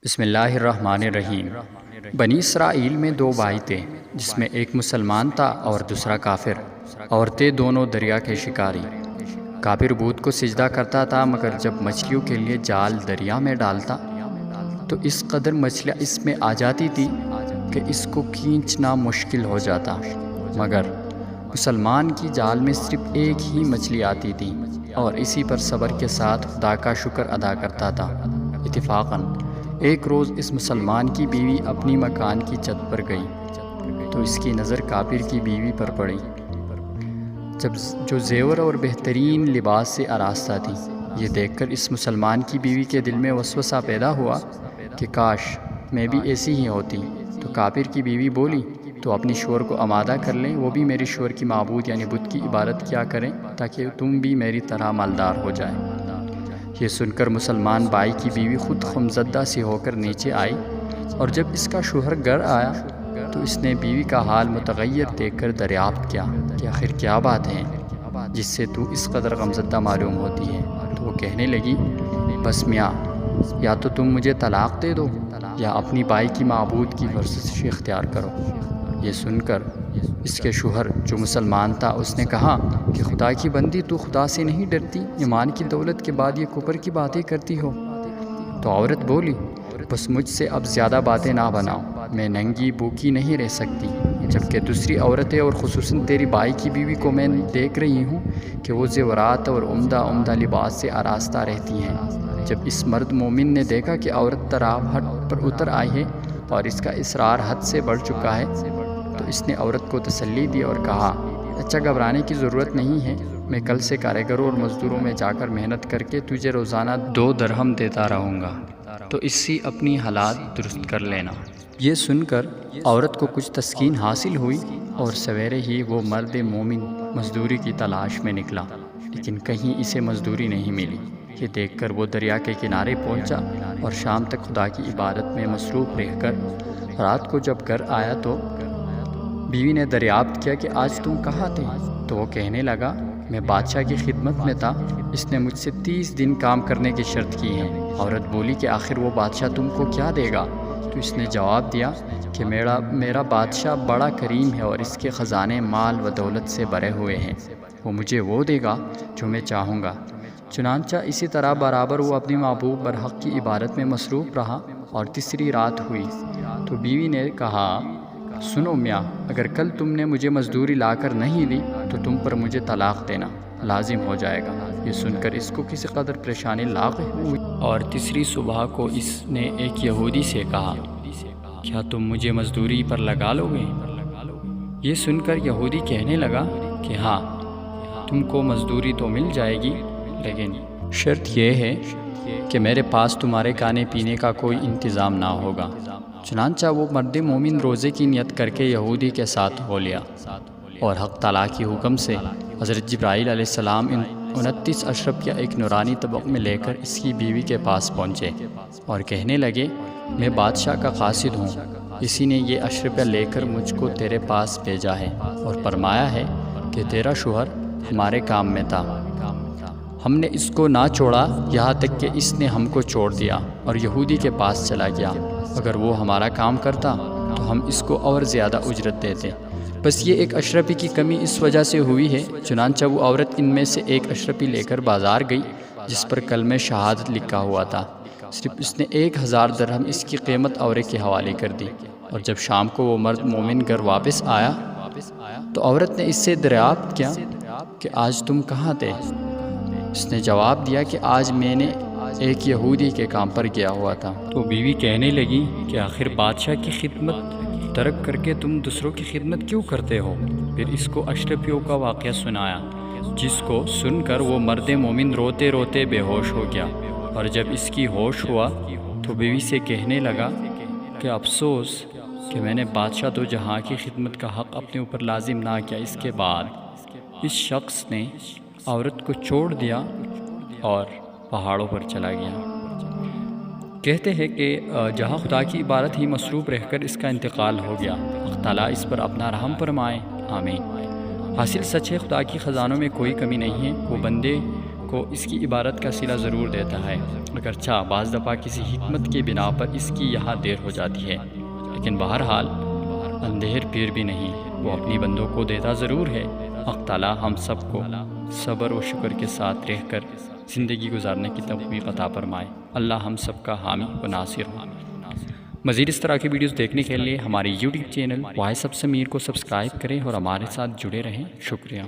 بسم اللہ الرحمن الرحیم۔ بنی اسرائیل میں دو بھائی تھے، جس میں ایک مسلمان تھا اور دوسرا کافر، اور تھے دونوں دریا کے شکاری۔ کافر بت کو سجدہ کرتا تھا، مگر جب مچھلیوں کے لیے جال دریا میں ڈالتا تو اس قدر مچھلیاں اس میں آ جاتی تھی کہ اس کو کھینچنا مشکل ہو جاتا، مگر مسلمان کی جال میں صرف ایک ہی مچھلی آتی تھی اور اسی پر صبر کے ساتھ خدا کا شکر ادا کرتا تھا۔ اتفاقاً ایک روز اس مسلمان کی بیوی اپنی مکان کی چھت پر گئی تو اس کی نظر کافر کی بیوی پر پڑی، جو زیور اور بہترین لباس سے آراستہ تھی۔ یہ دیکھ کر اس مسلمان کی بیوی کے دل میں وسوسہ پیدا ہوا کہ کاش میں بھی ایسی ہی ہوتی۔ تو کافر کی بیوی بولی، تو اپنی شوہر کو آمادہ کر لیں، وہ بھی میرے شوہر کی معبود یعنی بت کی عبادت کیا کریں، تاکہ تم بھی میری طرح مالدار ہو جائے۔ یہ سن کر مسلمان بھائی کی بیوی خود غمزدہ سی ہو کر نیچے آئی، اور جب اس کا شوہر گھر آیا تو اس نے بیوی کا حال متغیر دیکھ کر دریافت کیا کہ آخر کیا بات ہے جس سے تو اس قدر غمزدہ معلوم ہوتی ہے۔ تو وہ کہنے لگی، بس میاں، یا تو تم مجھے طلاق دے دو یا اپنی بائی کی معبود کی ورزش اختیار کرو۔ یہ سن کر اس کے شوہر جو مسلمان تھا، اس نے کہا کہ خدا کی بندی، تو خدا سے نہیں ڈرتی؟ ایمان کی دولت کے بعد یہ کفر کی باتیں کرتی ہو۔ تو عورت بولی، بس مجھ سے اب زیادہ باتیں نہ بناؤ، میں ننگی بھوکی نہیں رہ سکتی، جبکہ دوسری عورتیں اور خصوصاً تیری بائی کی بیوی کو میں دیکھ رہی ہوں کہ وہ زیورات اور عمدہ لباس سے آراستہ رہتی ہیں۔ جب اس مرد مومن نے دیکھا کہ عورت تراوحٹ پر اتر آئی ہے اور اس کا اصرار حد سے بڑھ چکا ہے، تو اس نے عورت کو تسلی دی اور کہا، اچھا، گھبرانے کی ضرورت نہیں ہے، میں کل سے کاریگروں اور مزدوروں میں جا کر محنت کر کے تجھے روزانہ 2 درہم دیتا رہوں گا، تو اس سے اپنی حالات درست کر لینا۔ یہ سن کر عورت کو کچھ تسکین حاصل ہوئی، اور سویرے ہی وہ مرد مومن مزدوری کی تلاش میں نکلا، لیکن کہیں اسے مزدوری نہیں ملی۔ یہ دیکھ کر وہ دریا کے کنارے پہنچا اور شام تک خدا کی عبادت میں مصروف رہ کر رات کو جب گھر آیا تو بیوی نے دریافت کیا کہ آج تم کہاں تھے؟ تو وہ کہنے لگا، میں بادشاہ کی خدمت میں تھا، اس نے مجھ سے 30 دن کام کرنے کی شرط کی ہے۔ عورت بولی کہ آخر وہ بادشاہ تم کو کیا دے گا؟ تو اس نے جواب دیا کہ میرا بادشاہ بڑا کریم ہے اور اس کے خزانے مال و دولت سے بھرے ہوئے ہیں، وہ مجھے وہ دے گا جو میں چاہوں گا۔ چنانچہ اسی طرح برابر وہ اپنی محبوب برحق کی عبادت میں مصروف رہا، اور تیسری رات ہوئی تو بیوی نے کہا، سنو میاں، اگر کل تم نے مجھے مزدوری لا کر نہیں دی تو تم پر مجھے طلاق دینا لازم ہو جائے گا۔ یہ سن کر اس کو کسی قدر پریشانی لاحق ہوئی، اور تیسری صبح کو اس نے ایک یہودی سے کہا، کیا تم مجھے مزدوری پر لگا لو گے؟ یہ سن کر یہودی کہنے لگا کہ ہاں، تم کو مزدوری تو مل جائے گی، لیکن شرط یہ ہے کہ میرے پاس تمہارے کھانے پینے کا کوئی انتظام نہ ہوگا۔ چنانچہ وہ مرد مومن روزے کی نیت کر کے یہودی کے ساتھ ہو لیا، اور حق تعالیٰ کی حکم سے حضرت جبرائیل علیہ السلام 29 اشرف کے ایک نورانی طبق میں لے کر اس کی بیوی کے پاس پہنچے اور کہنے لگے، میں بادشاہ کا قاصد ہوں، اسی نے یہ اشرفیہ لے کر مجھ کو تیرے پاس بھیجا ہے اور فرمایا ہے کہ تیرا شوہر ہمارے کام میں تھا، ہم نے اس کو نہ چھوڑا یہاں تک کہ اس نے ہم کو چھوڑ دیا اور یہودی کے پاس چلا گیا۔ اگر وہ ہمارا کام کرتا تو ہم اس کو اور زیادہ اجرت دیتے، بس یہ ایک اشرفی کی کمی اس وجہ سے ہوئی ہے۔ چنانچہ وہ عورت ان میں سے ایک اشرفی لے کر بازار گئی جس پر کلمہ شہادت لکھا ہوا تھا، صرف اس نے 1000 درہم اس کی قیمت عورت کے حوالے کر دی۔ اور جب شام کو وہ مرد مومن گھر واپس آیا تو عورت نے اس سے دریافت کیا کہ آج تم کہاں تھے؟ اس نے جواب دیا کہ آج میں نے ایک یہودی کے کام پر گیا ہوا تھا۔ تو بیوی کہنے لگی کہ آخر بادشاہ کی خدمت ترک کر کے تم دوسروں کی خدمت کیوں کرتے ہو؟ پھر اس کو اشرفیوں کا واقعہ سنایا، جس کو سن کر وہ مرد مومن روتے روتے بے ہوش ہو گیا، اور جب اس کی ہوش ہوا تو بیوی سے کہنے لگا کہ افسوس کہ میں نے بادشاہ دو جہاں کی خدمت کا حق اپنے اوپر لازم نہ کیا۔ اس کے بعد اس شخص نے عورت کو چھوڑ دیا اور پہاڑوں پر چلا گیا۔ کہتے ہیں کہ جہاں خدا کی عبادت ہی مصروف رہ کر اس کا انتقال ہو گیا، اللہ تعالیٰ اس پر اپنا رحم فرمائے، آمین۔ حاصل سچ ہے، خدا کی خزانوں میں کوئی کمی نہیں ہے، وہ بندے کو اس کی عبارت کا صلہ ضرور دیتا ہے، اگرچہ بعض دفعہ کسی حکمت کی بنا پر اس کی یہاں دیر ہو جاتی ہے، لیکن بہرحال اندھیر پیر بھی نہیں، وہ اپنی بندوں کو دیتا ضرور ہے۔ حق تعالی ہم سب کو صبر و شکر کے ساتھ رہ کر زندگی گزارنے کی توفیق عطا فرمائے۔ اللہ ہم سب کا حامی و ناصر ہو۔ مزید اس طرح کی ویڈیوز دیکھنے کے لیے ہماری YouTube channel voice of Sameer کو سبسکرائب کریں اور ہمارے ساتھ جڑے رہیں۔ شکریہ۔